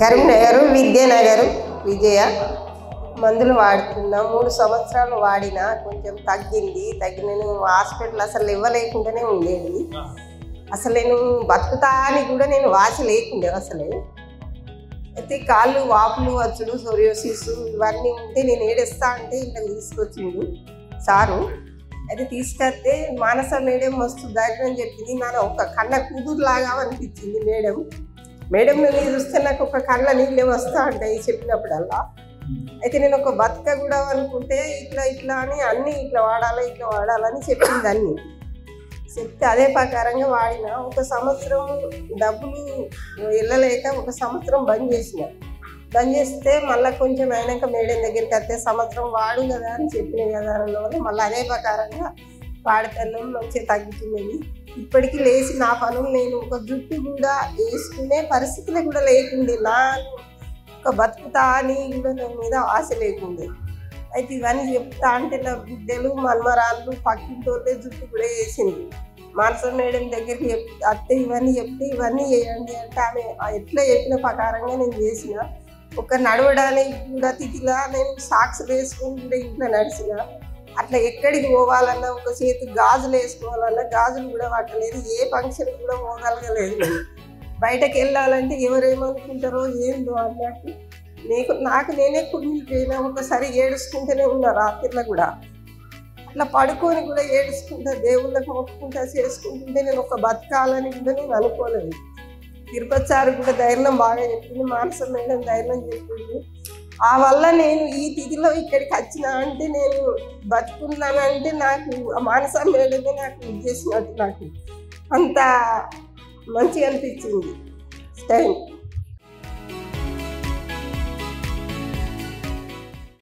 కరీంనగర్ విద్యానగర్ విజయ మందులు వాడుతున్నా 3 సంవత్సరాలు వాడినా కొంచెం తగ్గిన నేను హాస్పిటల్ అసలు ఇవ్వలేకుండానే ఉండేది. అసలు నేను బతుకుతా అని కూడా నేను వాస లేకుండే అసలే. అయితే కాళ్ళు వాపులు వచ్చుడు సోరియోసిస్ ఇవన్నీ ఉంటే నేను ఏడుస్తా అంటే ఇంట్లో తీసుకొచ్చిండు సారు. అయితే తీసుకొస్తే మానస మేడం మస్తు ధైర్యం చెప్పింది. నాకు ఒక కన్న కూతురులాగా అనిపించింది మేడం నేను చూస్తే నాకు ఒక కళ్ళ నీళ్ళే వస్తా ఉంటాయి చెప్పినప్పుడల్లా. అయితే నేను ఒక బతుక కూడా అనుకుంటే ఇట్లా అని అన్నీ ఇట్లా వాడాలని చెప్పింది అన్నీ చెప్తే అదే ప్రకారంగా వాడిన. ఒక సంవత్సరం డబ్బులు వెళ్ళలేక ఒక సంవత్సరం బంద్ చేస్తే మళ్ళీ కొంచెం అయినాక మేడం దగ్గరికి వస్తే సంవత్సరం వాడు కదా అని చెప్పినాయి కదా అన్న మళ్ళీ అదే ప్రకారంగా వాడితేనే మంచిగా తగ్గుతున్నది. ఇప్పటికీ లేచి నా పనులు నేను ఒక జుట్టు కూడా వేసుకునే పరిస్థితులు కూడా లేకుండే. నాకు ఒక బతుకుతా అని కూడా నా మీద ఆశ లేకుండే. అయితే ఇవన్నీ చెప్తా అంటే నా బిడ్డలు మన్మరాళ్ళు పక్కింటోళ్ళే జుట్టు కూడా వేసింది. మానస మేడం దగ్గరికి అత్తే ఇవన్నీ చెప్తే ఇవన్నీ చేయండి అంటే ఆమె ఎట్లా చెప్పిన ప్రకారంగా నేను చేసిన. ఒక నడవడానికి కూడా తిథిలా నేను సాక్స్ వేసుకుని కూడా ఇంట్లో నడిచిన. అట్లా ఎక్కడికి పోవాలన్నా ఒక చేతి గాజులు వేసుకోవాలన్నా గాజులు కూడా పట్టలేదు. ఏ ఫంక్షన్ కూడా పోగలగలేదు. నేను బయటకు వెళ్ళాలంటే ఎవరేమనుకుంటారో ఏందో అన్నట్టు నాకు నేనే కుమిలిపోయినా. ఒకసారి ఏడుచుకుంటూనే ఉన్నా రాత్రిలో కూడా. అట్లా పడుకొని కూడా ఏడుచుకుంటా దేవుళ్ళకి మొక్కుకుంటా చేసుకుంటుంటే నేను ఒక బతకాలని కూడా నేను అనుకోలేదు. తిరుపతి సార్ కూడా ధైర్యం బాగా చెప్పింది, మానస మేడం ధైర్యం చెప్పింది. ఆ వల్ల నేను ఈ తిథిలో ఇక్కడికి వచ్చినా అంటే నేను బతుకున్నానంటే నాకు మానస మేడమే నాకు ఇది చేసినట్టు నాకు అంత మంచిగా అనిపించింది. Thank you.